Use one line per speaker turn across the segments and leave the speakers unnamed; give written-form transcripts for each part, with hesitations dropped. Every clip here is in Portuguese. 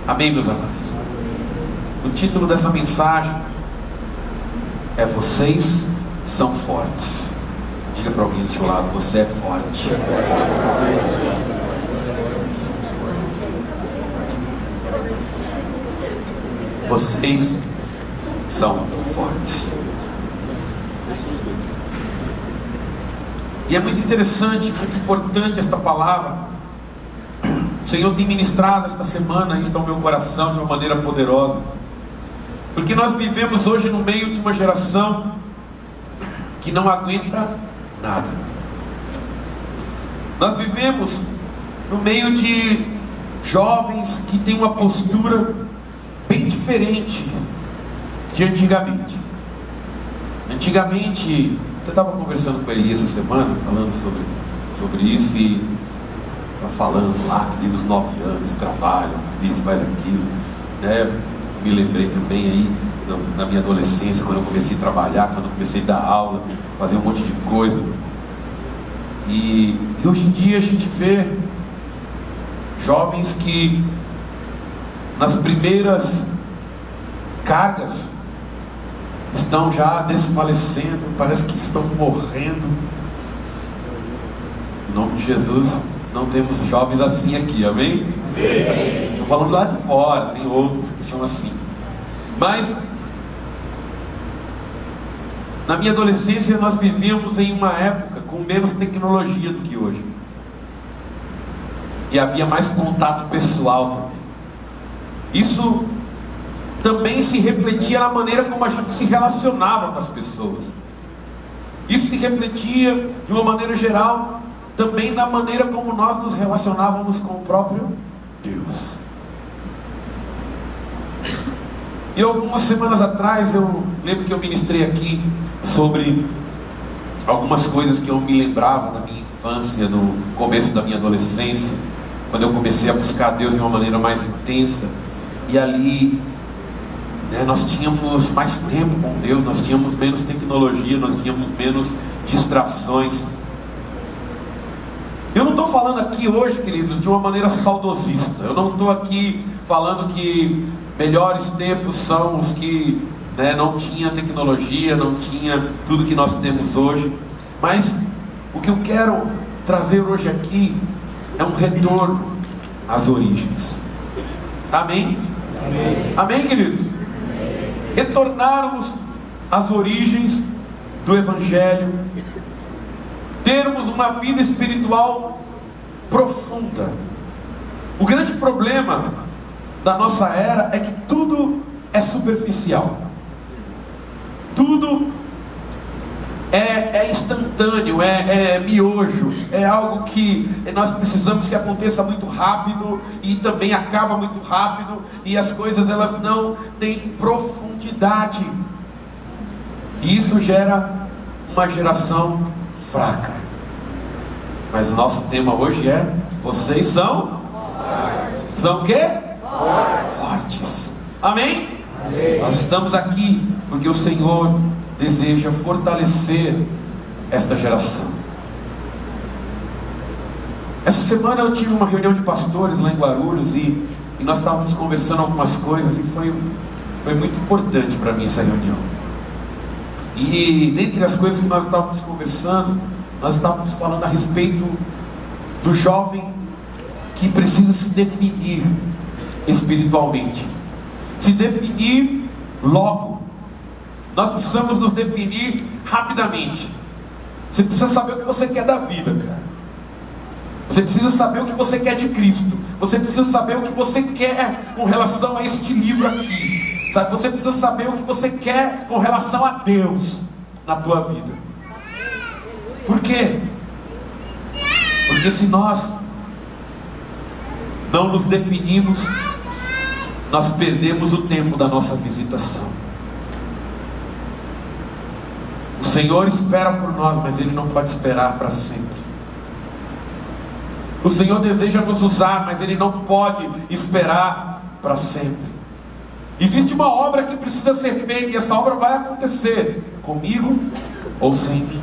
Amém, meus amados? O título dessa mensagem é Vocês São Fortes. Diga para alguém do seu lado: você é forte. Vocês são fortes. E é muito interessante, muito importante esta palavra. O Senhor tem ministrado esta semana isso ao meu coração de uma maneira poderosa, porque nós vivemos hoje no meio de uma geração que não aguenta nada. Nós vivemos no meio de jovens que têm uma postura bem diferente de antigamente. Antigamente, eu estava conversando com a Eli essa semana, falando sobre isso, e falando lá que desde os 9 anos trabalho, faz isso, faz aquilo, né? Me lembrei também aí na minha adolescência, quando eu comecei a trabalhar, quando eu comecei a dar aula, fazer um monte de coisa. E hoje em dia a gente vê jovens que nas primeiras cargas estão já desfalecendo, parece que estão morrendo. Em nome de Jesus, não temos jovens assim aqui, amém? Estou falando lá de fora, tem outros que são assim. Mas na minha adolescência nós vivíamos em uma época com menos tecnologia do que hoje, e havia mais contato pessoal também. Isso também se refletia na maneira como a gente se relacionava com as pessoas. Isso se refletia de uma maneira geral também na maneira como nós nos relacionávamos com o próprio Deus. E algumas semanas atrás eu lembro que eu ministrei aqui sobre algumas coisas que eu me lembrava da minha infância, no começo da minha adolescência, quando eu comecei a buscar Deus de uma maneira mais intensa. E ali, né, nós tínhamos mais tempo com Deus, nós tínhamos menos tecnologia, nós tínhamos menos distrações. Eu não estou falando aqui hoje, queridos, de uma maneira saudosista. Eu não estou aqui falando que melhores tempos são os que, né, não tinha tecnologia, não tinha tudo que nós temos hoje. Mas o que eu quero trazer hoje aqui é um retorno às origens. Amém? Amém, amém, queridos? Amém. Retornarmos às origens do Evangelho, termos uma vida espiritual profunda. O grande problema da nossa era é que tudo é superficial, tudo é instantâneo, é miojo, é algo que nós precisamos que aconteça muito rápido e também acaba muito rápido, e as coisas elas não têm profundidade, e isso gera uma geração fraca. Mas o nosso tema hoje é: vocês são fortes. São o quê? Fortes. Amém? Amém? Nós estamos aqui porque o Senhor deseja fortalecer esta geração. Essa semana eu tive uma reunião de pastores lá em Guarulhos, e nós estávamos conversando algumas coisas, e foi muito importante para mim essa reunião. E dentre as coisas que nós estávamos conversando, nós estávamos falando a respeito do jovem que precisa se definir espiritualmente, se definir logo. Nós precisamos nos definir rapidamente. Você precisa saber o que você quer da vida, cara. Você precisa saber o que você quer de Cristo. Você precisa saber o que você quer com relação a este livro aqui, sabe? Você precisa saber o que você quer com relação a Deus na tua vida. Por quê? Porque se nós não nos definimos, nós perdemos o tempo da nossa visitação. O Senhor espera por nós, mas Ele não pode esperar para sempre. O Senhor deseja nos usar, mas Ele não pode esperar para sempre. Existe uma obra que precisa ser feita, e essa obra vai acontecer comigo ou sem mim,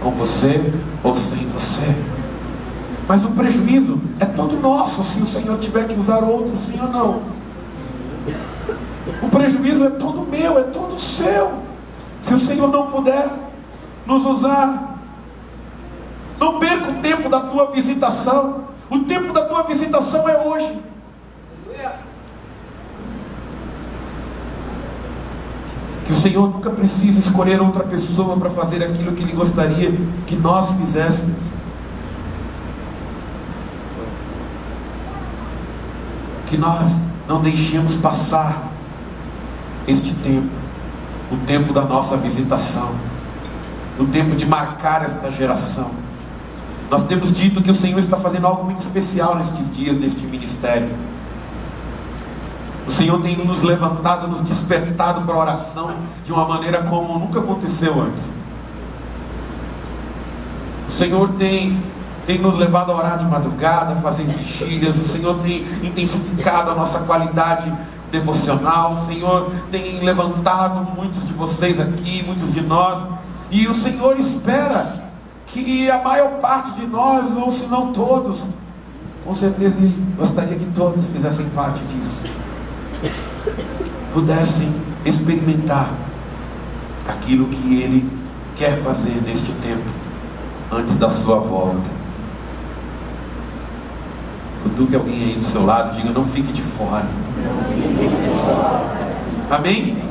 com você ou sem você. Mas o prejuízo é todo nosso, se o Senhor tiver que usar outros, sim ou não. O prejuízo é todo meu, é todo seu, se o Senhor não puder nos usar. Não perca o tempo da tua visitação. O tempo da tua visitação é hoje. Que o Senhor nunca precise escolher outra pessoa para fazer aquilo que Ele gostaria que nós fizéssemos. Que nós não deixemos passar este tempo, o tempo da nossa visitação, o tempo de marcar esta geração. Nós temos dito que o Senhor está fazendo algo muito especial nestes dias, neste ministério. O Senhor tem nos levantado, nos despertado para a oração de uma maneira como nunca aconteceu antes. O Senhor tem nos levado a orar de madrugada, a fazer vigílias. O Senhor tem intensificado a nossa qualidade devocional. O Senhor tem levantado muitos de vocês aqui, muitos de nós. E o Senhor espera que a maior parte de nós, ou se não todos, com certeza Ele gostaria que todos fizessem parte disso, pudessem experimentar aquilo que Ele quer fazer neste tempo, antes da sua volta. Cutuque alguém aí do seu lado, diga: não fique de fora. Amém?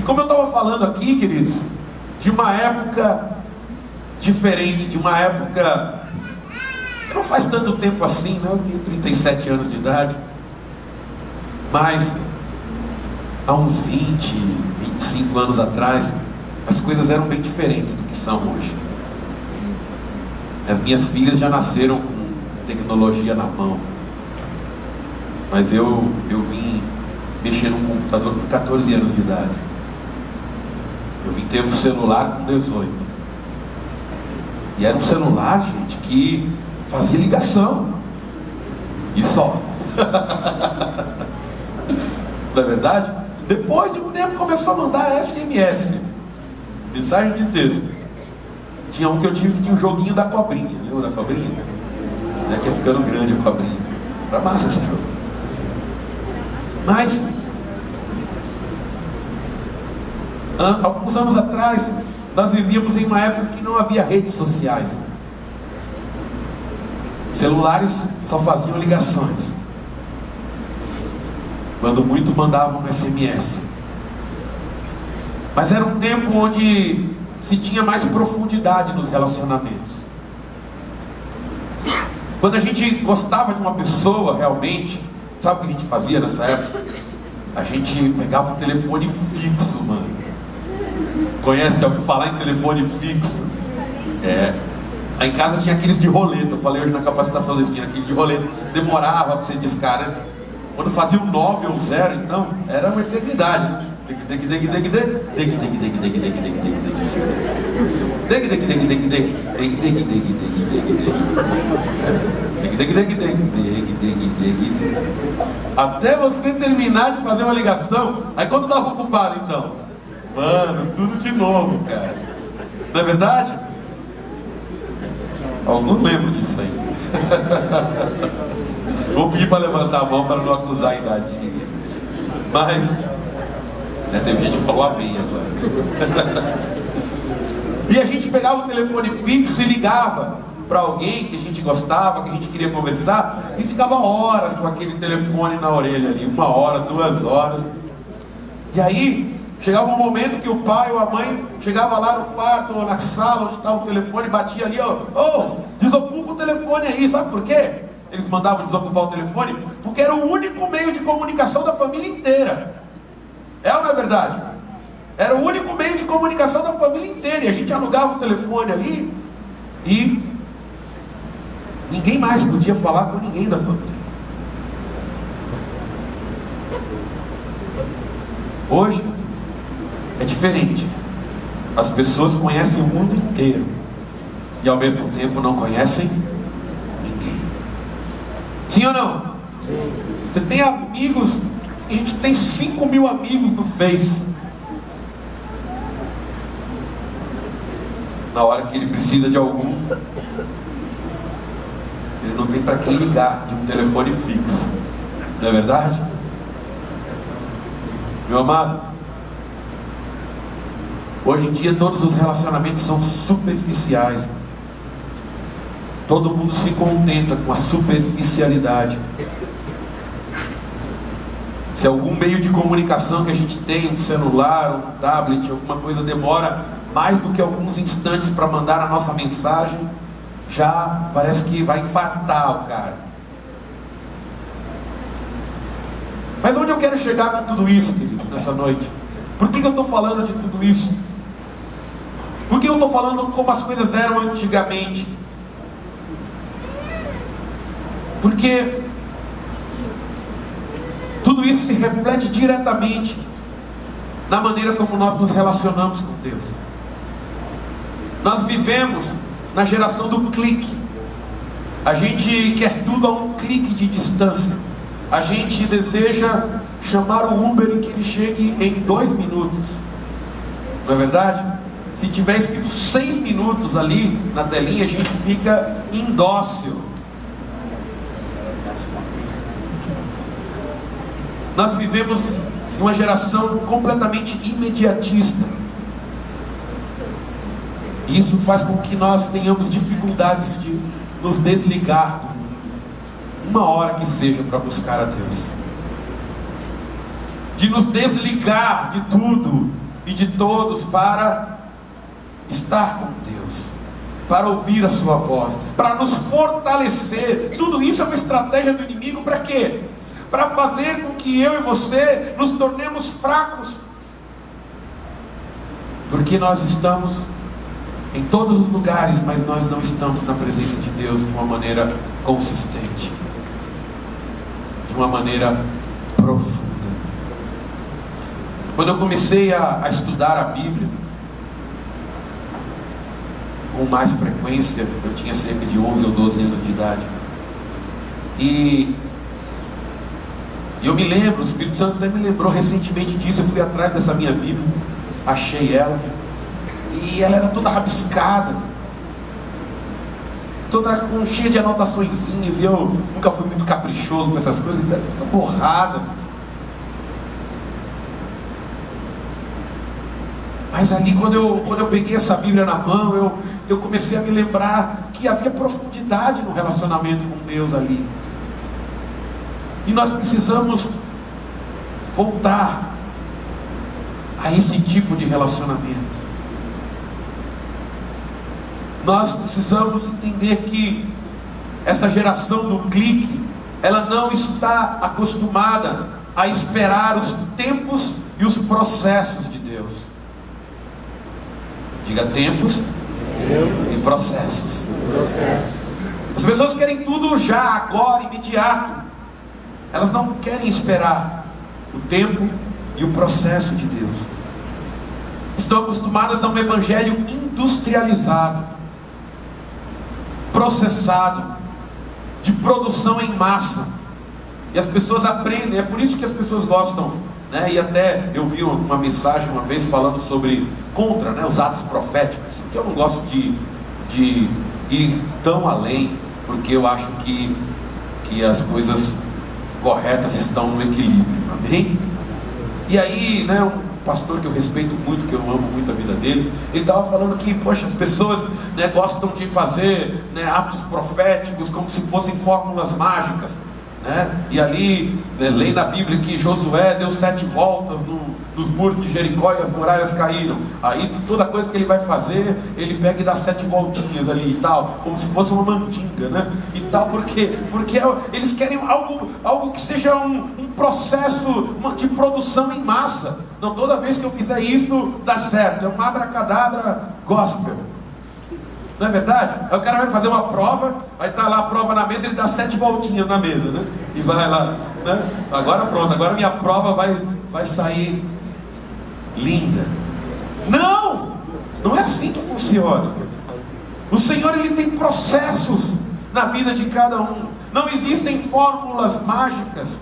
E como eu estava falando aqui, queridos, de uma época diferente, de uma época que não faz tanto tempo assim, né? Eu tenho 37 anos de idade, mas há uns 20, 25 anos atrás, as coisas eram bem diferentes do que são hoje. As minhas filhas já nasceram com tecnologia na mão, mas eu vim mexer num computador com 14 anos de idade. Eu vim ter um celular com 18. E era um celular, gente, que fazia ligação. E só. Não é verdade? Depois de um tempo começou a mandar SMS, mensagem de texto. Tinha um que eu tive que tinha um joguinho da cobrinha. Lembra da cobrinha? Né, que é ficando grande a cobrinha. Era massa esse jogo. Mas alguns anos atrás, nós vivíamos em uma época que não havia redes sociais. Celulares só faziam ligações. Quando muito, mandavam um SMS. Mas era um tempo onde se tinha mais profundidade nos relacionamentos. Quando a gente gostava de uma pessoa realmente, sabe o que a gente fazia nessa época? A gente pegava um telefone fixo, mano. Conhece? Já ouviu falar em telefone fixo? É. Lá em casa tinha aqueles de roleta. Eu falei hoje na capacitação da esquina, aquele de roleta. Demorava para você discar, né? Quando fazia um 9 ou 0, então, era uma eternidade, né? Até você terminar de fazer uma ligação. Aí quando estava ocupado, então, mano, tudo de novo, cara. Não é verdade? Alguns lembram disso aí. Vou pedir para levantar a mão para não acusar a idade de ninguém. Mas né, teve gente que falou amém agora. E a gente pegava o telefone fixo e ligava para alguém que a gente gostava, que a gente queria conversar, e ficava horas com aquele telefone na orelha ali, 1 hora, 2 horas. E aí chegava um momento que o pai ou a mãe chegava lá no quarto ou na sala onde estava o telefone, batia ali, ó, desocupa o telefone aí. Sabe por quê? Eles mandavam desocupar o telefone porque era o único meio de comunicação da família inteira. É ou não é verdade? Era o único meio de comunicação da família inteira. E a gente alugava o telefone ali e ninguém mais podia falar com ninguém da família. Hoje é diferente. As pessoas conhecem o mundo inteiro e ao mesmo tempo não conhecem ninguém. Sim ou não? Você tem amigos, a gente tem 5.000 amigos no Face. Na hora que ele precisa de algum, ele não tem para quem ligar de um telefone fixo. Não é verdade? Meu amado, hoje em dia todos os relacionamentos são superficiais. Todo mundo se contenta com a superficialidade. Se algum meio de comunicação que a gente tem, um celular, um tablet, alguma coisa demora mais do que alguns instantes para mandar a nossa mensagem, já parece que vai infartar o cara. Mas onde eu quero chegar com tudo isso, querido, nessa noite? Por que eu estou falando de tudo isso? Por que eu estou falando como as coisas eram antigamente? Porque tudo isso se reflete diretamente na maneira como nós nos relacionamos com Deus. Nós vivemos na geração do clique. A gente quer tudo a um clique de distância. A gente deseja chamar o Uber e que ele chegue em 2 minutos. Não é verdade? Se tiver escrito 6 minutos ali na telinha, a gente fica indócil. Nós vivemos numa geração completamente imediatista. E isso faz com que nós tenhamos dificuldades de nos desligar do mundo, uma hora que seja, para buscar a Deus. De nos desligar de tudo e de todos para estar com Deus, para ouvir a sua voz, para nos fortalecer. Tudo isso é uma estratégia do inimigo para quê? Para fazer com que eu e você nos tornemos fracos. Porque nós estamos em todos os lugares, mas nós não estamos na presença de Deus de uma maneira consistente, de uma maneira profunda. Quando eu comecei a estudar a Bíblia com mais frequência, eu tinha cerca de 11 ou 12 anos de idade. E eu me lembro, o Espírito Santo até me lembrou recentemente disso. Eu fui atrás dessa minha Bíblia, achei ela, e ela era toda rabiscada, toda cheia de anotaçõezinhas, e eu nunca fui muito caprichoso com essas coisas, então era toda borrada. Mas ali quando eu peguei essa Bíblia na mão, eu comecei a me lembrar que havia profundidade no relacionamento com Deus ali. E nós precisamos voltar a esse tipo de relacionamento. Nós precisamos entender que essa geração do clique, ela não está acostumada a esperar os tempos e os processos de Deus. Diga tempos e processos. As pessoas querem tudo já, agora, imediato. Elas não querem esperar o tempo e o processo de Deus. Estão acostumadas a um evangelho industrializado, processado, de produção em massa. E as pessoas aprendem, é por isso que as pessoas gostam, né? E até eu vi uma mensagem uma vez falando sobre, contra, né, os atos proféticos, porque eu não gosto de ir tão além, porque eu acho que as coisas corretas estão no equilíbrio, amém? E aí, né, um pastor que eu respeito muito, que eu amo muito a vida dele, ele estava falando que, poxa, as pessoas, né, gostam de fazer, né, atos proféticos como se fossem fórmulas mágicas, né? E ali, né, lê na Bíblia que Josué deu 7 voltas nos muros de Jericó e as muralhas caíram. Aí toda coisa que ele vai fazer, ele pega e dá 7 voltinhas ali e tal, como se fosse uma mandinga, né? E tal, porque eles querem algo que seja um processo de produção em massa. Não, toda vez que eu fizer isso, dá certo. É um abracadabra gospel. Não é verdade? Aí o cara vai fazer uma prova, vai estar lá a prova na mesa, ele dá 7 voltinhas na mesa, né? E vai lá, né? Agora pronto, agora minha prova vai sair linda. Não! Não é assim que funciona. O Senhor, Ele tem processos na vida de cada um. Não existem fórmulas mágicas.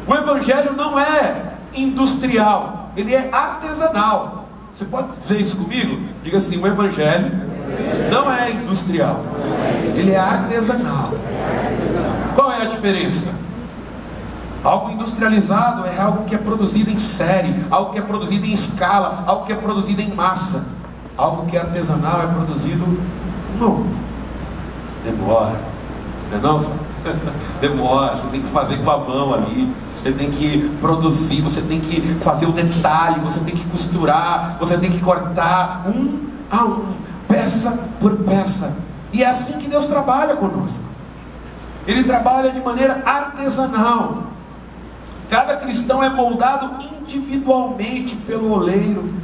O Evangelho não é industrial, ele é artesanal. Você pode dizer isso comigo? Diga assim: o Evangelho não é industrial, ele é artesanal. Qual é a diferença? Algo industrializado é algo que é produzido em série, algo que é produzido em escala, algo que é produzido em massa. Algo que é artesanal é produzido, não, demora, não? Demora, você tem que fazer com a mão ali, você tem que produzir, você tem que fazer o detalhe, você tem que costurar, você tem que cortar um a um, peça por peça. E é assim que Deus trabalha conosco. Ele trabalha de maneira artesanal. Cada cristão é moldado individualmente pelo oleiro,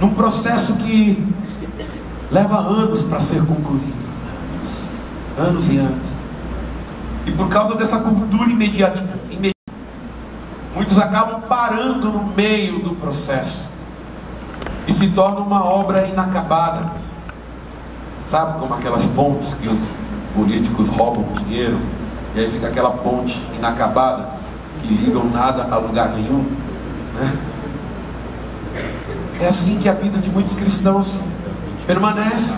num processo que leva anos para ser concluído. Anos e anos. E por causa dessa cultura imediata, muitos acabam parando no meio do processo e se torna uma obra inacabada. Sabe como aquelas pontes que os políticos roubam dinheiro e aí fica aquela ponte inacabada que ligam nada a lugar nenhum, né? É assim que a vida de muitos cristãos permanece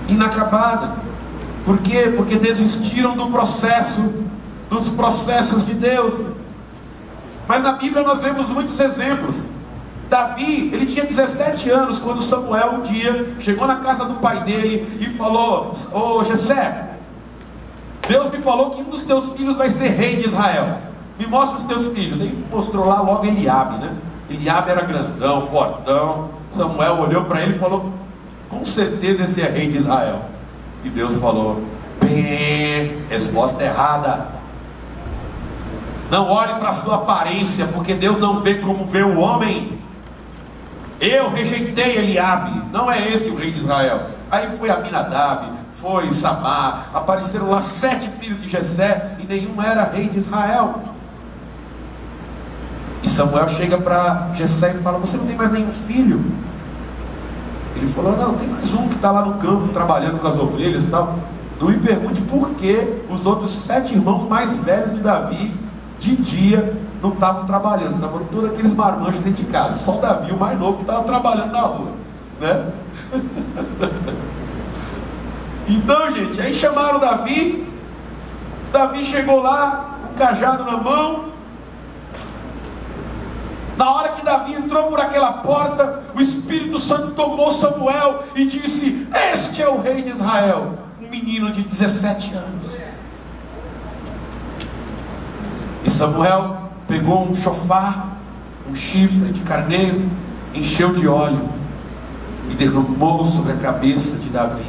inacabada. Por quê? Porque desistiram do processo, dos processos de Deus. Mas na Bíblia nós vemos muitos exemplos. Davi, ele tinha 17 anos quando Samuel um dia chegou na casa do pai dele e falou: ô Jessé, Deus me falou que um dos teus filhos vai ser rei de Israel. Me mostra os teus filhos. Ele mostrou lá logo Eliabe, né? Eliabe era grandão, fortão. Samuel olhou para ele e falou: com certeza esse é rei de Israel. E Deus falou: bem, resposta errada. Não olhe para a sua aparência, porque Deus não vê como vê o homem. Eu rejeitei Eliabe, não é esse o rei de Israel. Aí foi Aminadab, foi Samar, apareceram lá 7 filhos de Jessé e nenhum era rei de Israel. E Samuel chega para Jessé e fala: você não tem mais nenhum filho? Ele falou: não, tem mais um que está lá no campo trabalhando com as ovelhas e tal. Não me pergunte por que os outros 7 irmãos mais velhos de Davi, de dia, não estavam trabalhando. Estavam todos aqueles marmanjos dentro de casa. Só Davi, o mais novo, que estava trabalhando na rua, né? Então, gente, aí chamaram Davi. Davi chegou lá, com o cajado na mão. Na hora que Davi entrou por aquela porta, o Espírito Santo tomou Samuel e disse: este é o rei de Israel. Um menino de 17 anos. E Samuel pegou um chofar, um chifre de carneiro, encheu de óleo e derramou sobre a cabeça de Davi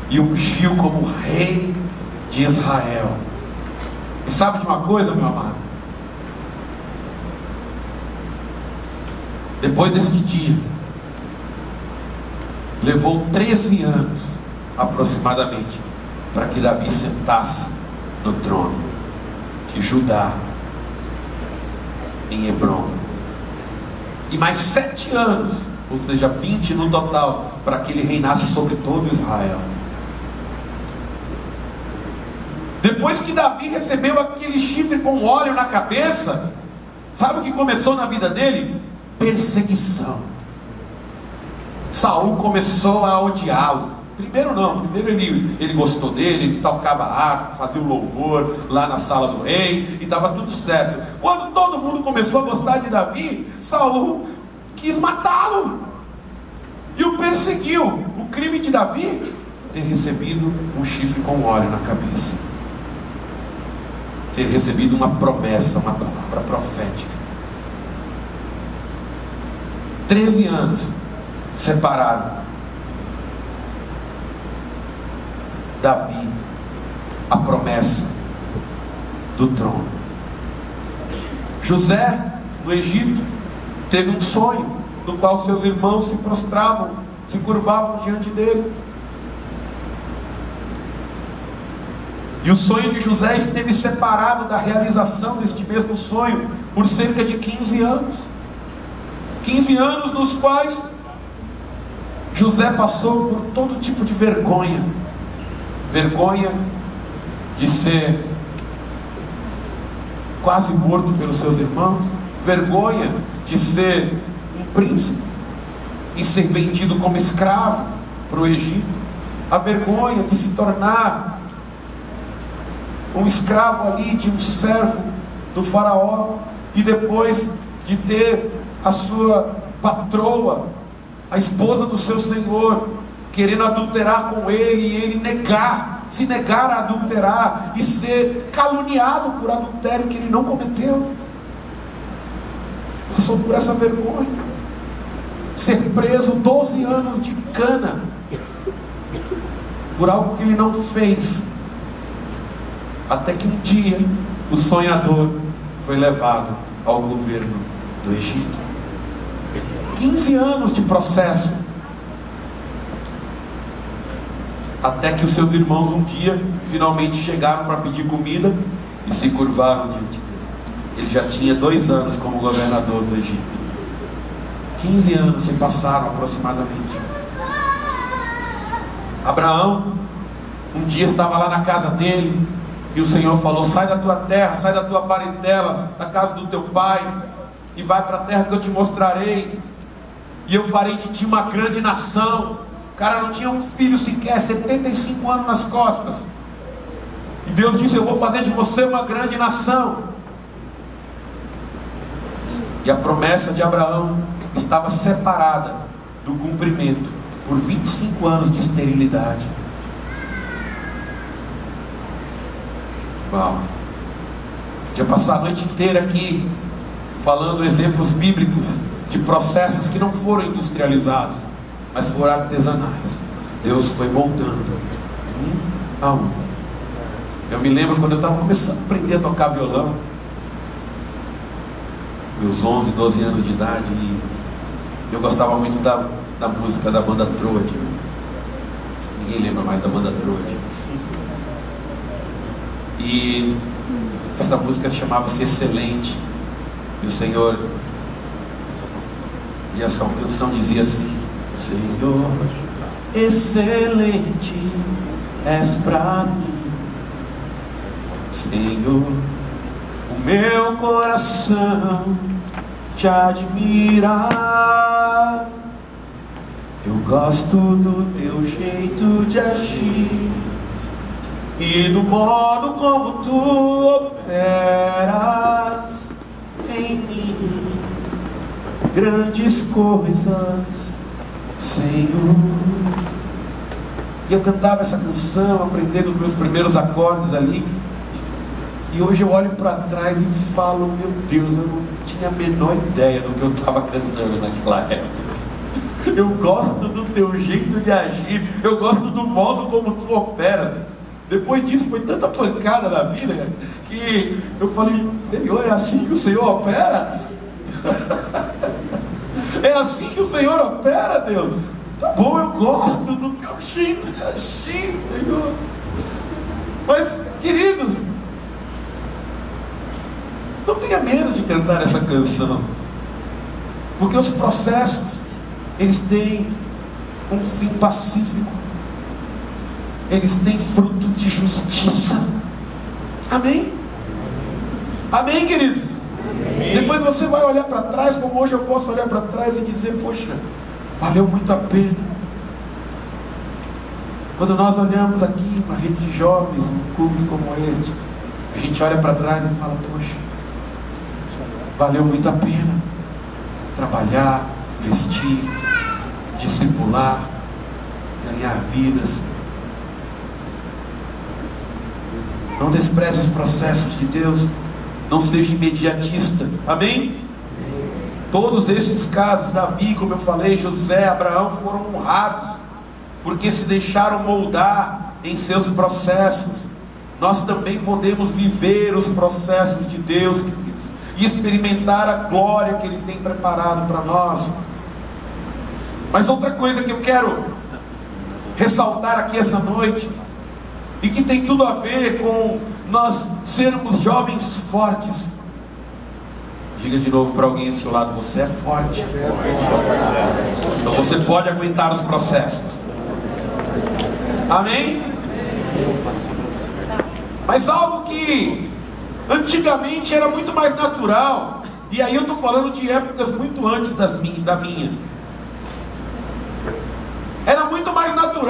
e ungiu como rei de Israel. E sabe de uma coisa, meu amado? Depois deste dia, levou 13 anos aproximadamente para que Davi sentasse no trono de Judá, em Hebrom, e mais 7 anos, ou seja, 20 no total, para que ele reinasse sobre todo Israel. Depois que Davi recebeu aquele chifre com óleo na cabeça, sabe o que começou na vida dele? Perseguição. Saul começou a odiá-lo. Primeiro não, primeiro ele gostou dele, ele tocava harpa, fazia o louvor lá na sala do rei, e estava tudo certo. Quando todo mundo começou a gostar de Davi, Saul quis matá-lo e o perseguiu. O crime de Davi? Ter recebido um chifre com óleo na cabeça, ter recebido uma promessa, uma palavra profética. 13 anos separaram Davi, a promessa do trono. José, no Egito, teve um sonho no qual seus irmãos se prostravam, se curvavam diante dele. E o sonho de José esteve separado da realização deste mesmo sonho por cerca de 15 anos. 15 anos nos quais José passou por todo tipo de vergonha. Vergonha de ser quase morto pelos seus irmãos. Vergonha de ser um príncipe em ser vendido como escravo para o Egito, a vergonha de se tornar um escravo ali, de um servo do faraó, e depois de ter a sua patroa, a esposa do seu senhor, querendo adulterar com ele, e ele se negar a adulterar, e ser caluniado por adultério que ele não cometeu. Passou por essa vergonha, ser preso 12 anos de cana, por algo que ele não fez, até que um dia o sonhador foi levado ao governo do Egito. 15 anos de processo, até que os seus irmãos um dia finalmente chegaram para pedir comida e se curvaram diante dele. Ele já tinha 2 anos como governador do Egito. 15 anos se passaram aproximadamente. Abraão um dia estava lá na casa dele, e o Senhor falou: sai da tua terra, sai da tua parentela, da casa do teu pai, e vai para a terra que eu te mostrarei, e eu farei de ti uma grande nação. O cara não tinha um filho sequer, 75 anos nas costas, e Deus disse: eu vou fazer de você uma grande nação. E a promessa de Abraão estava separada do cumprimento por 25 anos de esterilidade. Uau! Podia passar a noite inteira aqui falando exemplos bíblicos de processos que não foram industrializados, mas foram artesanais. Deus foi moldando um a um. Eu me lembro quando eu estava começando a aprender a tocar violão, meus 11, 12 anos de idade, e eu gostava muito da música da banda Troade. Ninguém lembra mais da banda Troade. E essa música chamava-se Excelente. E o Senhor, e essa canção dizia assim: Senhor, excelente és pra mim, Senhor, o meu coração te admira. Eu gosto do teu jeito de agir e do modo como tu operas em mim grandes coisas, Senhor. E eu cantava essa canção, aprendendo os meus primeiros acordes ali. E hoje eu olho para trás e falo: meu Deus, eu não tinha a menor ideia do que eu estava cantando naquela época. Eu gosto do teu jeito de agir, eu gosto do modo como tu operas. Depois disso foi tanta pancada na vida que eu falei: Senhor, é assim que o Senhor opera? É assim que o Senhor opera, Deus? Tá bom, eu gosto do teu jeito de agir, Senhor. Mas, queridos, não tenha medo de cantar essa canção, porque os processos, eles têm um fim pacífico, eles têm fruto de justiça. Amém? Amém, queridos? Amém. Depois você vai olhar para trás, como hoje eu posso olhar para trás e dizer: poxa, valeu muito a pena. Quando nós olhamos aqui uma rede de jovens, um culto como este, a gente olha para trás e fala: poxa, valeu muito a pena trabalhar, investir, discipular, ganhar vidas. Não despreze os processos de Deus, não seja imediatista. Amém? Todos esses casos, Davi, como eu falei, José, Abraão, foram honrados porque se deixaram moldar em seus processos. Nós também podemos viver os processos de Deus e experimentar a glória que Ele tem preparado para nós. Mas outra coisa que eu quero ressaltar aqui essa noite, e que tem tudo a ver com nós sermos jovens fortes. Diga de novo para alguém do seu lado: você é forte. Então você pode aguentar os processos. Amém? Mas algo que antigamente era muito mais natural, e aí eu estou falando de épocas muito antes da minha.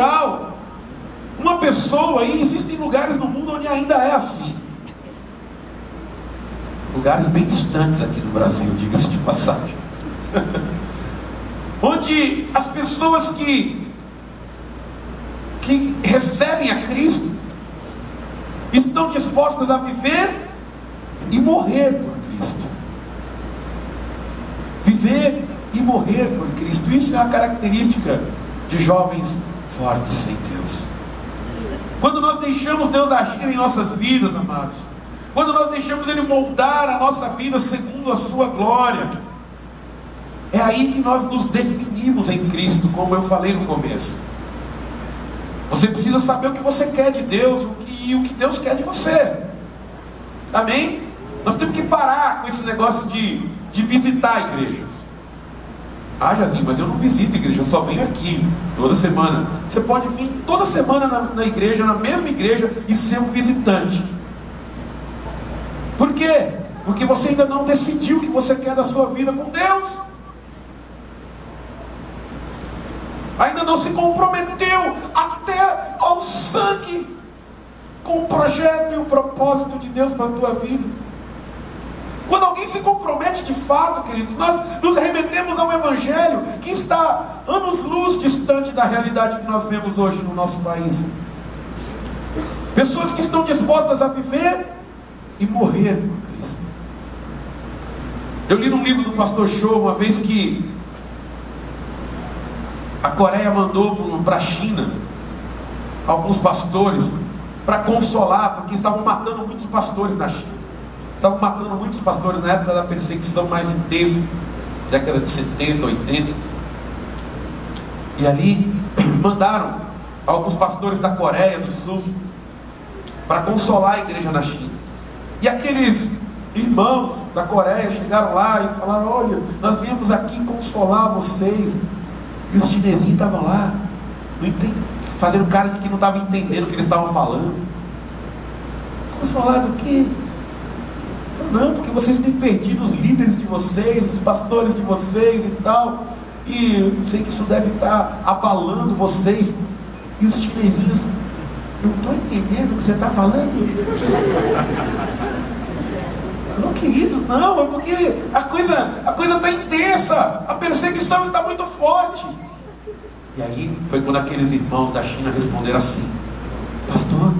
natural. Uma pessoa, e existem lugares no mundo onde ainda é assim. Lugares bem distantes aqui do Brasil, diga-se de passagem. Onde as pessoas que recebem a Cristo estão dispostas a viver e morrer por Cristo. Viver e morrer por Cristo. Isso é a característica de jovens fortes em Deus. Quando nós deixamos Deus agir em nossas vidas, amados, quando nós deixamos Ele moldar a nossa vida segundo a sua glória, é aí que nós nos definimos em Cristo, como eu falei no começo. Você precisa saber o que você quer de Deus, o que Deus quer de você. Amém? Nós temos que parar com esse negócio de visitar a igreja. Ah, Jazinho, mas eu não visito a igreja, eu só venho aqui toda semana. Você pode vir toda semana na igreja, na mesma igreja, e ser um visitante. Por quê? Porque você ainda não decidiu o que você quer da sua vida com Deus. Ainda não se comprometeu até ao sangue com o projeto e o propósito de Deus para a tua vida. Quando alguém se compromete de fato, queridos, nós nos remetemos ao Evangelho, que está anos-luz distante da realidade que nós vemos hoje no nosso país. Pessoas que estão dispostas a viver e morrer por Cristo. Eu li num livro do pastor Show uma vez que a Coreia mandou para a China alguns pastores para consolar, porque estavam matando muitos pastores na China. Estavam matando muitos pastores na época da perseguição mais intensa, década de 70, 80. E ali mandaram alguns pastores da Coreia do Sul para consolar a igreja na China. E aqueles irmãos da Coreia chegaram lá e falaram: olha, nós viemos aqui consolar vocês. E os chinesinhos estavam lá, fazendo cara de que não estavam entendendo o que eles estavam falando. Consolar do quê? Não, porque vocês têm perdido os líderes de vocês, os pastores de vocês e tal. E eu sei que isso deve estar abalando vocês. E os chinesinhos: eu não estou entendendo o que você está falando. Não, queridos, não, é porque a coisa está intensa, a perseguição está muito forte. E aí foi quando aqueles irmãos da China responderam assim: pastor,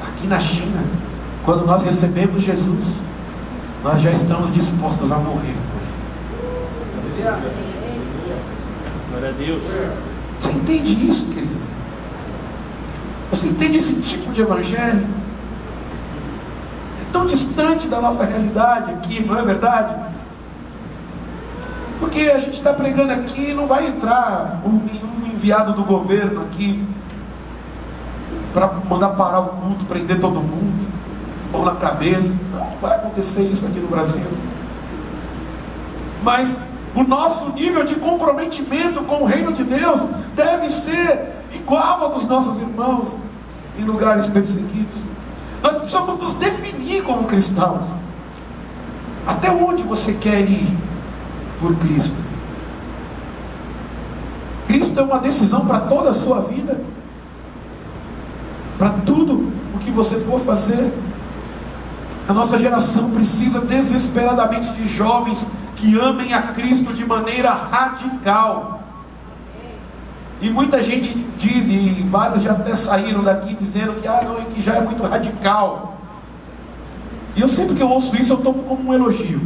aqui na China, quando nós recebemos Jesus, nós já estamos dispostos a morrer por Ele.
Glória a Deus.
Você entende isso, querido? Você entende esse tipo de evangelho? É tão distante da nossa realidade aqui, não é verdade? Porque a gente está pregando aqui e não vai entrar um enviado do governo aqui para mandar parar o culto, prender todo mundo, mão na cabeça. Não vai acontecer isso aqui no Brasil. Mas o nosso nível de comprometimento com o reino de Deus deve ser igual ao dos nossos irmãos em lugares perseguidos. Nós precisamos nos definir como cristãos. Até onde você quer ir por Cristo? Cristo é uma decisão para toda a sua vida, para tudo o que você for fazer. A nossa geração precisa desesperadamente de jovens que amem a Cristo de maneira radical. E muita gente diz, e vários já até saíram daqui dizendo que não, que já é muito radical. E eu sempre que eu ouço isso, eu tomo como um elogio.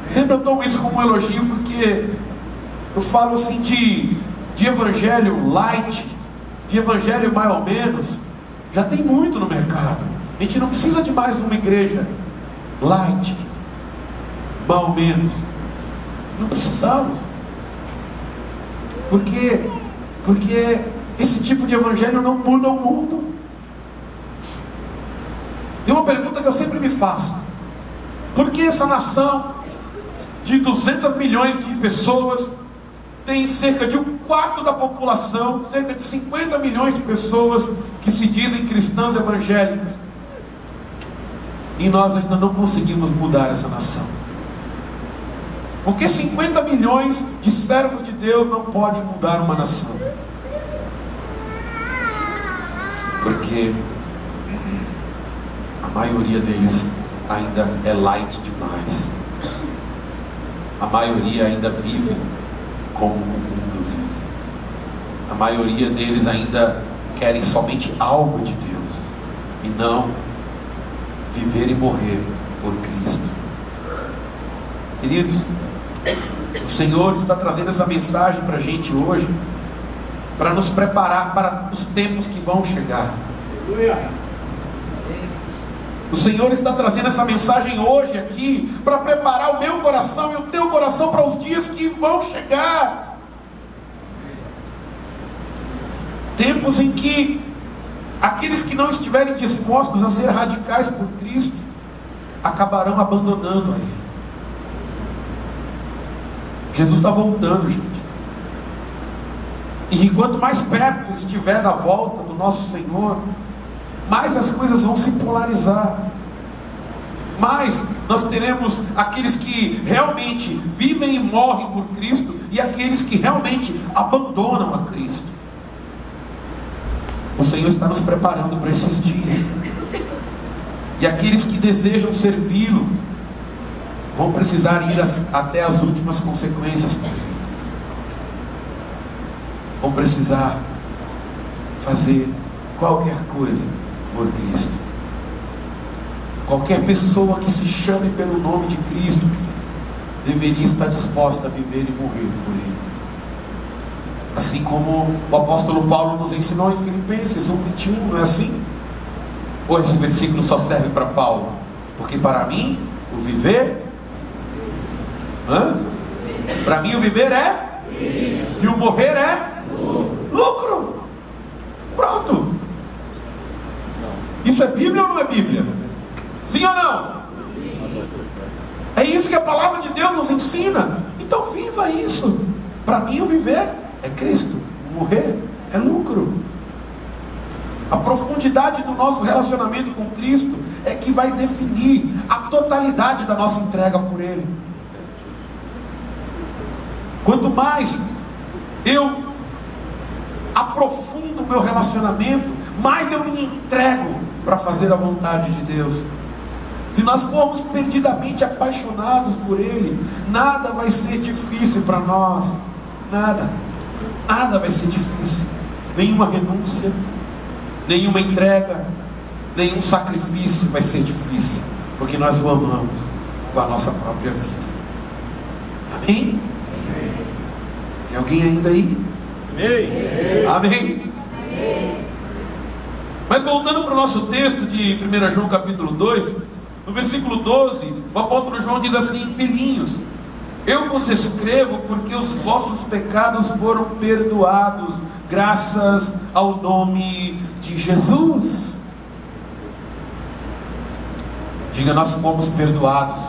Sempre eu tomo isso como um elogio, porque eu falo assim de evangelho light, de evangelho mais ou menos, já tem muito no mercado. A gente não precisa de mais uma igreja light, mais ou menos. Não precisamos. Porque esse tipo de evangelho não muda o mundo. Tem uma pergunta que eu sempre me faço: por que essa nação de 200 milhões de pessoas tem cerca de um quarto da população, cerca de 50 milhões de pessoas que se dizem cristãs evangélicas, e nós ainda não conseguimos mudar essa nação? Porque 50 milhões de servos de Deus não podem mudar uma nação. Porque a maioria deles ainda é light demais. A maioria ainda vive como o mundo vive. A maioria deles ainda querem somente algo de Deus e não viver e morrer por Cristo. Queridos, o Senhor está trazendo essa mensagem para a gente hoje, para nos preparar para os tempos que vão chegar. O Senhor está trazendo essa mensagem hoje aqui, para preparar o meu coração e o teu coração para os dias que vão chegar. Tempos em que aqueles que não estiverem dispostos a ser radicais por Cristo, acabarão abandonando a Ele. Jesus está voltando, gente. E quanto mais perto estiver da volta do nosso Senhor, mais as coisas vão se polarizar. Mais nós teremos aqueles que realmente vivem e morrem por Cristo e aqueles que realmente abandonam a Cristo. O Senhor está nos preparando para esses dias. E aqueles que desejam servi-lo vão precisar ir até as últimas consequências por Ele. Vão precisar fazer qualquer coisa por Cristo. Qualquer pessoa que se chame pelo nome de Cristo deveria estar disposta a viver e morrer por Ele. Assim como o apóstolo Paulo nos ensinou em Filipenses 1:21, não é assim? Ou esse versículo só serve para Paulo? Porque para mim o viver, para mim o viver é e o morrer é lucro. Pronto. Isso é Bíblia ou não é Bíblia? Sim ou não? É isso que a palavra de Deus nos ensina. Então viva isso. Para mim o viver é Cristo, o morrer é lucro. A profundidade do nosso relacionamento com Cristo é que vai definir a totalidade da nossa entrega por Ele. Quanto mais eu aprofundo o meu relacionamento, mais eu me entrego para fazer a vontade de Deus. Se nós formos perdidamente apaixonados por Ele, nada vai ser difícil para nós. Nada vai ser difícil. Nenhuma renúncia, nenhuma entrega, nenhum sacrifício vai ser difícil, porque nós o amamos com a nossa própria vida. Amém? Tem alguém ainda aí? Amém? Mas voltando para o nosso texto de 1 João capítulo 2, no versículo 12, o apóstolo João diz assim: filhinhos, eu vos escrevo porque os vossos pecados foram perdoados, graças ao nome de Jesus. Diga, nós fomos perdoados.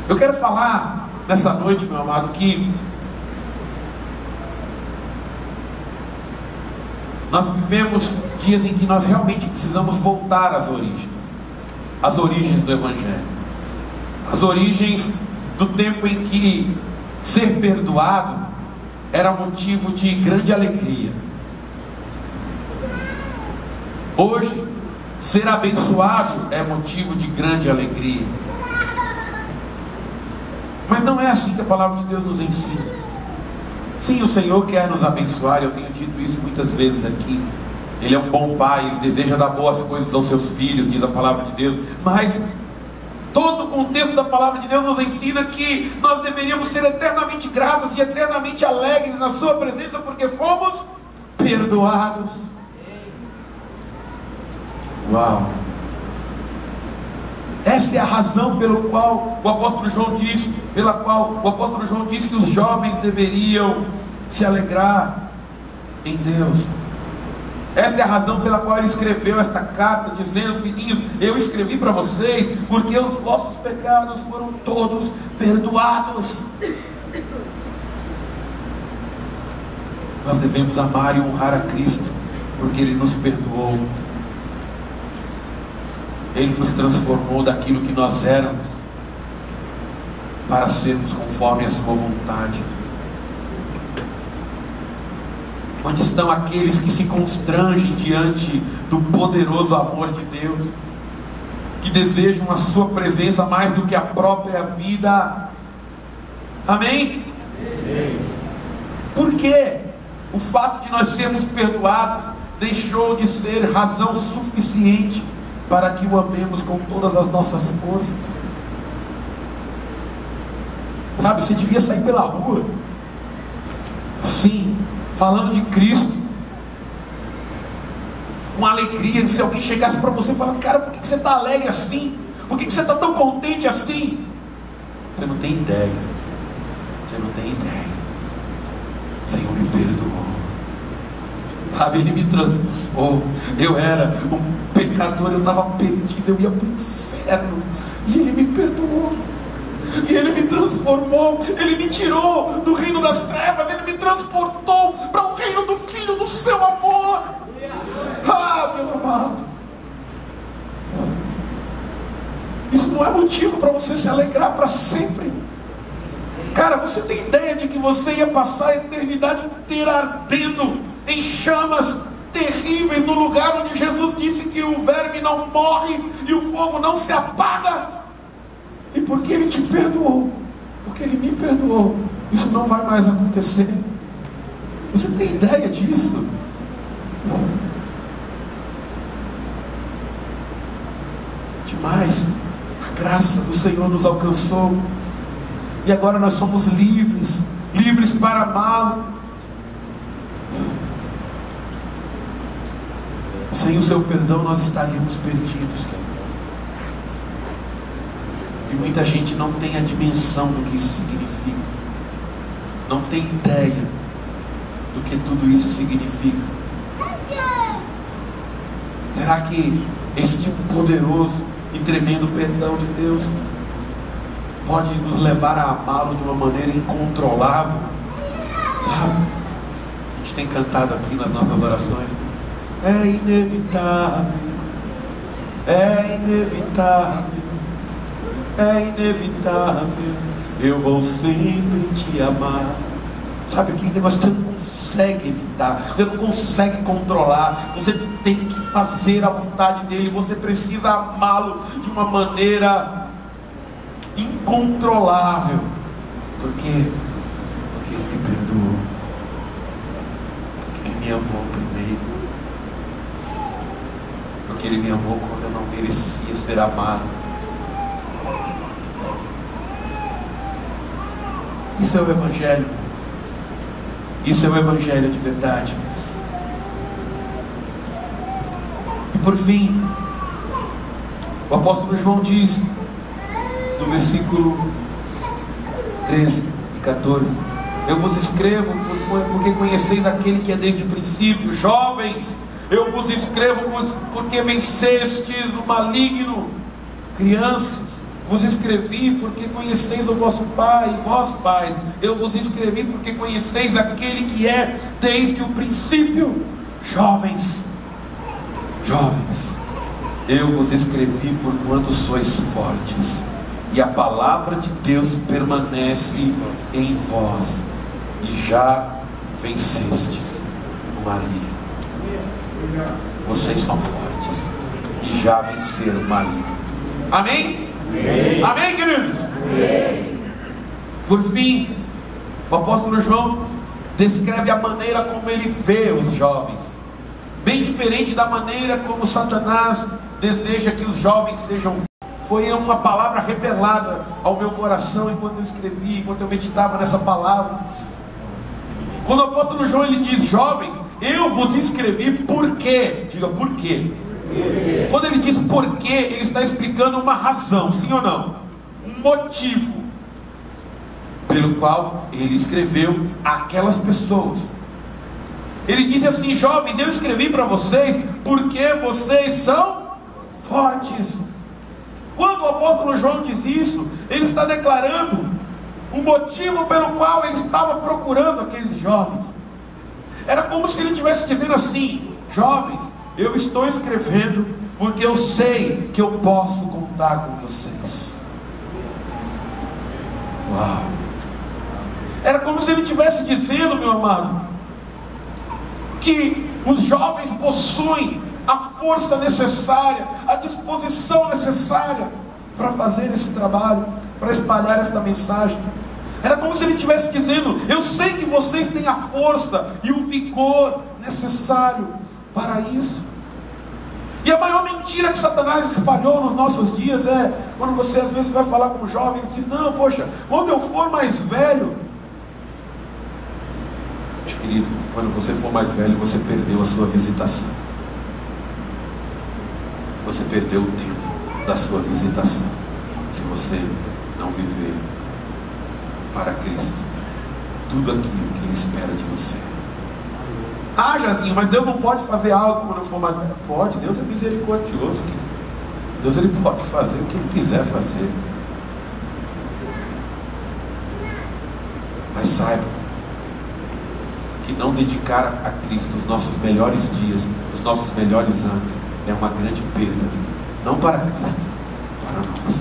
Eu quero falar nessa noite, meu amado, que nós vivemos dias em que nós realmente precisamos voltar às origens do Evangelho, as origens do tempo em que ser perdoado era motivo de grande alegria. Hoje, ser abençoado é motivo de grande alegria. Mas não é assim que a palavra de Deus nos ensina. Sim, o Senhor quer nos abençoar, eu tenho dito isso muitas vezes aqui. Ele é um bom pai, Ele deseja dar boas coisas aos seus filhos, diz a palavra de Deus. Mas todo o contexto da palavra de Deus nos ensina que nós deveríamos ser eternamente gratos e eternamente alegres na sua presença, porque fomos perdoados. Uau! Esta é a razão pela qual o apóstolo João diz que os jovens deveriam se alegrar em Deus. Essa é a razão pela qual ele escreveu esta carta, dizendo: filhinhos, eu escrevi para vocês porque os vossos pecados foram todos perdoados. Nós devemos amar e honrar a Cristo, porque Ele nos perdoou. Ele nos transformou daquilo que nós éramos para sermos conforme a sua vontade? Onde estão aqueles que se constrangem diante do poderoso amor de Deus, que desejam a sua presença mais do que a própria vida? Amém? Amém. Por quê? O fato de nós sermos perdoados deixou de ser razão suficiente para que o amemos com todas as nossas forças. Sabe, você devia sair pela rua assim, falando de Cristo, com alegria. Se alguém chegasse para você e falasse: cara, por que você está alegre assim? Por que você está tão contente assim? Você não tem ideia. Você não tem ideia. O Senhor me perdoou. Sabe, Ele me transformou. Eu era um pecador, eu estava perdido, eu ia para o inferno, e Ele me perdoou. E Ele me transformou. Ele me tirou do reino das trevas, Ele me transportou para o reino do Filho do seu amor. Ah, meu amado, isso não é motivo para você se alegrar para sempre. Cara, você tem ideia de que você ia passar a eternidade inteira ardendo em chamas terríveis, no lugar onde Jesus disse que o verme não morre e o fogo não se apaga? E porque Ele te perdoou, porque Ele me perdoou, isso não vai mais acontecer. Você tem ideia disso? Demais. A graça do Senhor nos alcançou, e agora nós somos livres, livres para amá-lo. Sem o seu perdão nós estaríamos perdidos, querido. E muita gente não tem a dimensão do que isso significa, não tem ideia do que tudo isso significa. Será que esse tipo poderoso e tremendo perdão de Deus pode nos levar a amá-lo de uma maneira incontrolável? Sabe? A gente tem cantado aqui nas nossas orações: é inevitável, é inevitável, é inevitável, eu vou sempre te amar. Sabe aquele negócio que você não consegue evitar, você não consegue controlar, você tem que fazer a vontade dele, você precisa amá-lo de uma maneira incontrolável. Por quê? Porque Ele me perdoou, porque Ele me amou primeiro, porque Ele me amou quando eu não merecia ser amado. Isso é o Evangelho. Isso é o Evangelho de verdade. E por fim, o apóstolo João diz, no versículo 13 e 14: eu vos escrevo porque conheceis aquele que é desde o princípio. Jovens, eu vos escrevo porque vencestes o maligno. Crianças, vos escrevi porque conheceis o vosso Pai. E vós, pais, eu vos escrevi porque conheceis aquele que é desde o princípio. Jovens, eu vos escrevi porquanto sois fortes, e a palavra de Deus permanece em vós, e já vencestes o maligno. Vocês são fortes e já venceram o maligno. Amém? Amém, amém, queridos? Amém. Por fim, o apóstolo João descreve a maneira como ele vê os jovens, bem diferente da maneira como Satanás deseja que os jovens sejam. Foi uma palavra revelada ao meu coração enquanto eu escrevi, enquanto eu meditava nessa palavra. Quando o apóstolo João ele diz: jovens, eu vos escrevi por quê? Diga, por quê? Quando ele diz por quê, ele está explicando uma razão, sim ou não? Um motivo pelo qual ele escreveu aquelas pessoas. Ele disse assim: jovens, eu escrevi para vocês porque vocês são fortes. Quando o apóstolo João diz isso, ele está declarando o motivo pelo qual ele estava procurando aqueles jovens. Era como se ele estivesse dizendo assim: jovens, eu estou escrevendo porque eu sei que eu posso contar com vocês. Uau! Era como se ele estivesse dizendo, meu amado, que os jovens possuem a força necessária, a disposição necessária para fazer esse trabalho, para espalhar esta mensagem. Era como se ele estivesse dizendo: eu sei que vocês têm a força e o vigor necessário para isso. E a maior mentira que Satanás espalhou nos nossos dias é quando você às vezes vai falar com um jovem e diz: não, poxa, quando eu for mais velho. Querido, quando você for mais velho, você perdeu a sua visitação. Você perdeu o tempo da sua visitação, se você não viver para Cristo tudo aquilo que Ele espera de você. Ah, Jazinho, mas Deus não pode fazer algo quando eu for mais velho. Pode, Deus é misericordioso, querido. Deus, Ele pode fazer o que Ele quiser fazer. Mas saiba que não dedicar a Cristo os nossos melhores dias, os nossos melhores anos, é uma grande perda. Não para Cristo, para nós.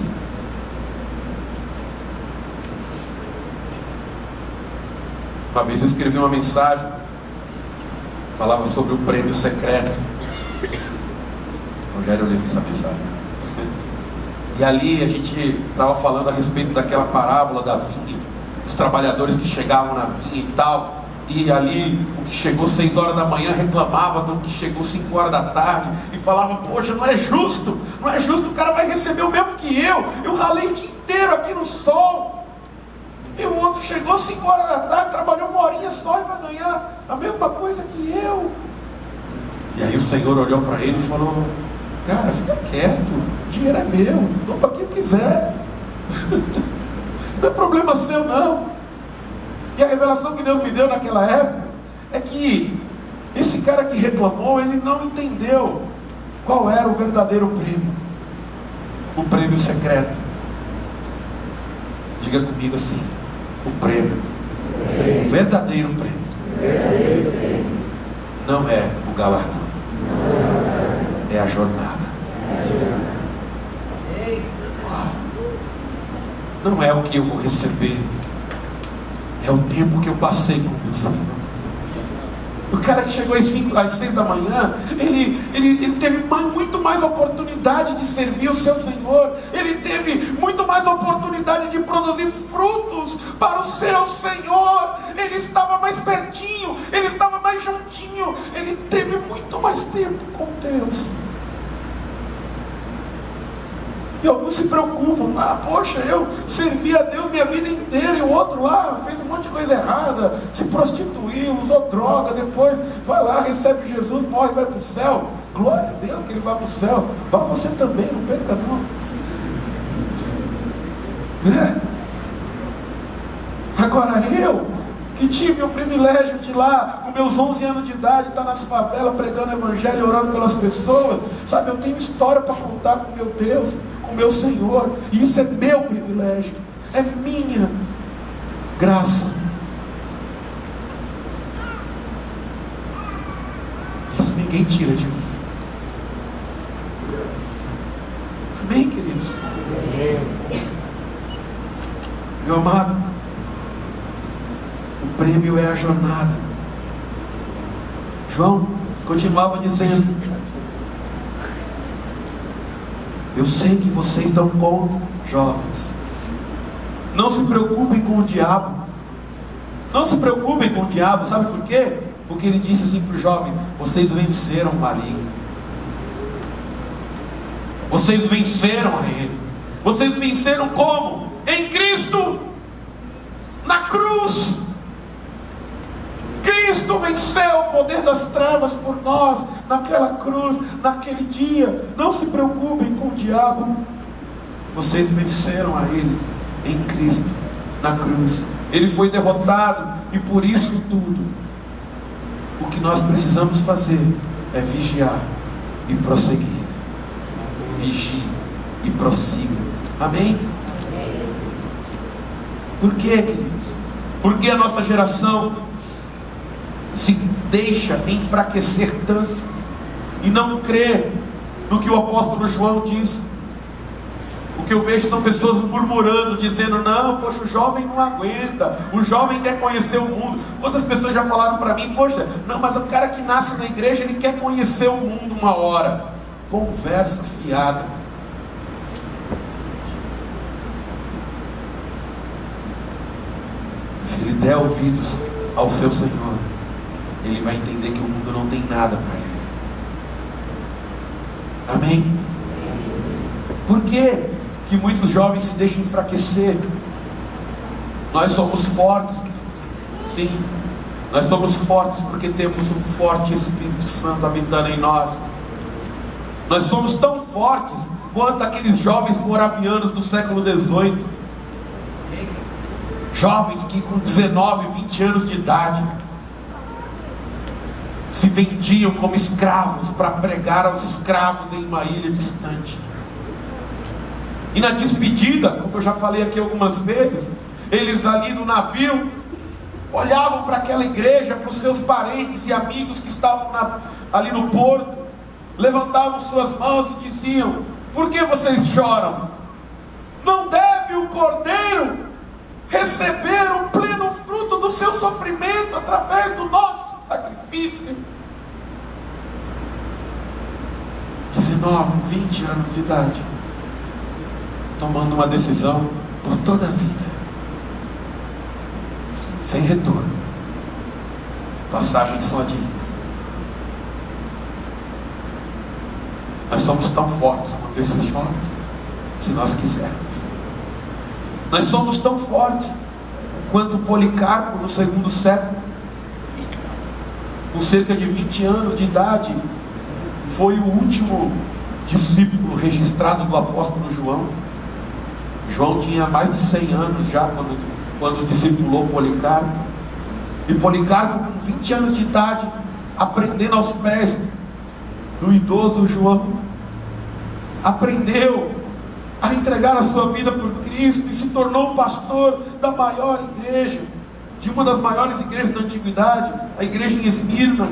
Uma vez eu escrevi uma mensagem, falava sobre o prêmio secreto. Rogério, eu lembro dessa mensagem. E ali a gente estava falando a respeito daquela parábola da vinha, os trabalhadores que chegavam na vinha e tal. E ali o que chegou 6 horas da manhã reclamava do que chegou 5 horas da tarde e falava: poxa, não é justo, o cara vai receber o mesmo que eu ralei o dia inteiro aqui no sol. E o outro chegou 5 horas da tarde, trabalhou 1 horinha só e vai ganhar a mesma coisa que eu. E aí o Senhor olhou para ele e falou: cara, fica quieto, o dinheiro é meu, dou para quem eu quiser. Não é problema seu não. E a revelação que Deus me deu naquela época é que esse cara que reclamou, ele não entendeu qual era o verdadeiro prêmio. O prêmio secreto. Diga comigo assim: o prêmio, o verdadeiro prêmio, não é o galardão, é a jornada. Uau. Não é o que eu vou receber, é o tempo que eu passei com o meu Senhor. O cara que chegou às 6 da manhã, ele teve muito mais oportunidade de servir o seu Senhor. Ele teve muito mais oportunidade de produzir frutos para o seu Senhor. Ele estava mais pertinho, ele estava mais juntinho, ele teve muito mais tempo com Deus. E alguns se preocupam: ah, poxa, eu servi a Deus minha vida inteira, e o outro lá fez um monte de coisa errada, se prostituiu, usou droga, depois vai lá, recebe Jesus, morre e vai para o céu. Glória a Deus que ele vai para o céu. Vá você também, não perca não. Agora eu, que tive o privilégio de ir lá, com meus 11 anos de idade, estar nas favelas pregando o evangelho, orando pelas pessoas, sabe, eu tenho história para contar com meu Deus, com meu Senhor, e isso é meu privilégio, é minha graça. Isso ninguém tira de mim. Amém, queridos? Meu amado, o prêmio é a jornada. João continuava dizendo: eu sei que vocês dão conta, jovens. Não se preocupem com o diabo. Não se preocupem com o diabo. Sabe por quê? Porque ele disse assim para o jovem: vocês venceram o maligno. Vocês venceram a ele. Vocês venceram como? Em Cristo, na cruz. Cristo venceu o poder das trevas por nós, naquela cruz, naquele dia. Não se preocupem com o diabo. Vocês venceram a ele em Cristo, na cruz. Ele foi derrotado, e por isso tudo, o que nós precisamos fazer é vigiar e prosseguir. Vigie e prossiga. Amém? Por quê, queridos? Porque a nossa geração se deixa enfraquecer tanto e não crê no que o apóstolo João diz. O que eu vejo são pessoas murmurando, dizendo: não, poxa, o jovem não aguenta, o jovem quer conhecer o mundo. Outras pessoas já falaram para mim: poxa, não, mas o cara que nasce na igreja, ele quer conhecer o mundo uma hora. Conversa fiada. Se ele der ouvidos ao seu Senhor, ele vai entender que o mundo não tem nada para ele. Amém? Por quê que muitos jovens se deixam enfraquecer? Nós somos fortes, queridos. Sim, nós somos fortes porque temos um forte Espírito Santo habitando em nós. Nós somos tão fortes quanto aqueles jovens moravianos do século XVIII. Jovens que com 19, 20 anos de idade se vendiam como escravos para pregar aos escravos em uma ilha distante. E na despedida, como eu já falei aqui algumas vezes, eles ali no navio olhavam para aquela igreja, para os seus parentes e amigos que estavam ali no porto, levantavam suas mãos e diziam: por que vocês choram? Não deve o Cordeiro receber o pleno fruto do seu sofrimento através do nosso sacrifício? 19, 20 anos de idade, tomando uma decisão por toda a vida, sem retorno, passagem só de ida. Nós somos tão fortes quanto esses jovens, se nós quisermos. Nós somos tão fortes quanto Policarpo no segundo século, com cerca de 20 anos de idade, foi o último discípulo registrado do apóstolo João. João tinha mais de 100 anos já quando discipulou Policarpo. E Policarpo, com 20 anos de idade, aprendendo aos pés do idoso João, aprendeu a entregar a sua vida por Cristo e se tornou pastor da maior igreja, de uma das maiores igrejas da antiguidade, a igreja em Esmirna.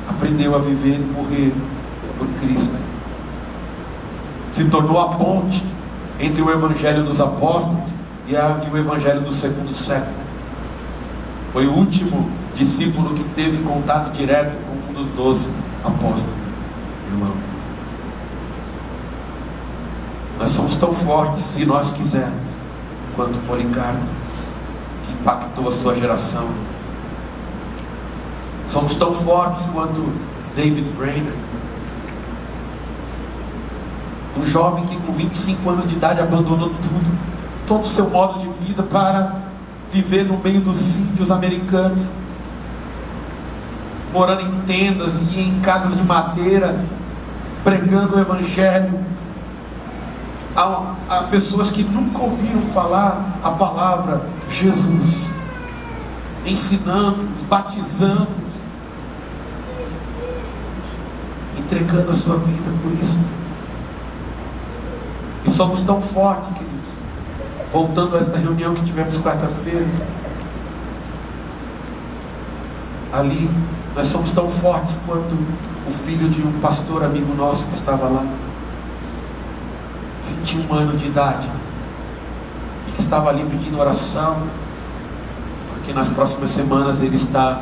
Aprendeu a viver e morrer por Cristo. Se tornou a ponte entre o evangelho dos apóstolos e o evangelho do segundo século. Foi o último discípulo que teve contato direto com um dos 12 apóstolos, irmão. Nós somos tão fortes, se nós quisermos, quanto Policarpo, que impactou a sua geração. Somos tão fortes quanto David Brainerd, um jovem que com 25 anos de idade abandonou tudo, todo o seu modo de vida, para viver no meio dos índios americanos, morando em tendas e em casas de madeira, pregando o evangelho a pessoas que nunca ouviram falar a palavra Jesus, ensinando, batizando, entregando a sua vida por isso. E somos tão fortes, queridos. Voltando a esta reunião que tivemos quarta-feira, ali nós somos tão fortes quanto o filho de um pastor amigo nosso que estava lá, 21 anos de idade, e que estava ali pedindo oração, porque nas próximas semanas ele está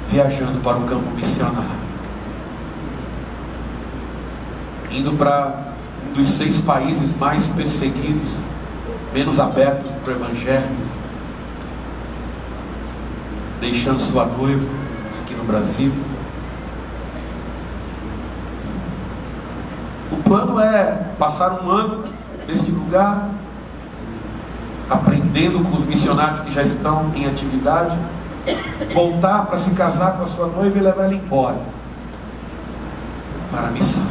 viajando para o campo missionário, indo para um dos 6 países mais perseguidos, menos abertos para o evangelho, deixando sua noiva aqui no Brasil. O plano é passar um ano neste lugar, aprendendo com os missionários que já estão em atividade, voltar para se casar com a sua noiva e levar ela embora para a missão.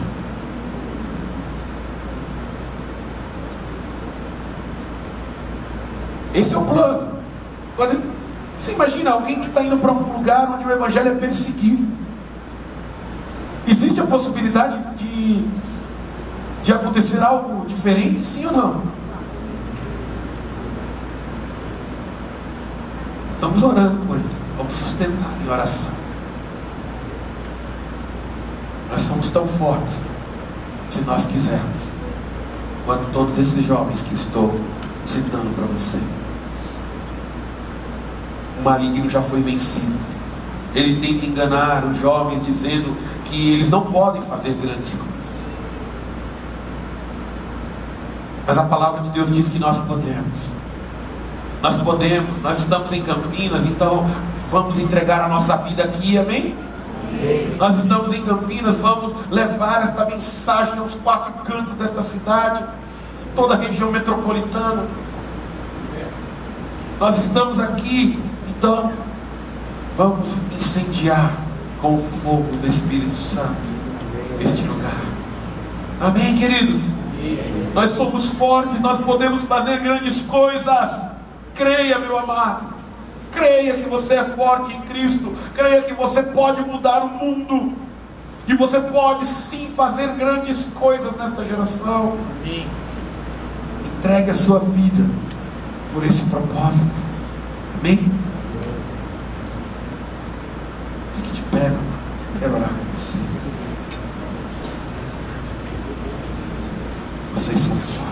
Esse é o plano. Agora, você imagina alguém que está indo para um lugar onde o evangelho é perseguido. Existe a possibilidade de acontecer algo diferente, sim ou não? Estamos orando por ele. Vamos sustentar em oração. Nós somos tão fortes se nós quisermos, quanto todos esses jovens que estou citando para você. O maligno já foi vencido. Ele tenta enganar os jovens dizendo que eles não podem fazer grandes coisas. Mas a palavra de Deus diz que nós podemos. Nós podemos, nós estamos em Campinas, então vamos entregar a nossa vida aqui, amém? Amém. Nós estamos em Campinas, vamos levar esta mensagem aos 4 cantos desta cidade, toda a região metropolitana. Nós estamos aqui, então vamos incendiar com o fogo do Espírito Santo este lugar. Amém, queridos? Amém. Nós somos fortes, nós podemos fazer grandes coisas. Creia, meu amado. Creia que você é forte em Cristo. Creia que você pode mudar o mundo. Que você pode sim fazer grandes coisas nesta geração. Amém. Entregue a sua vida por esse propósito. Amém? Fique de pé, meu. Quero orar com você. Vocês são fortes.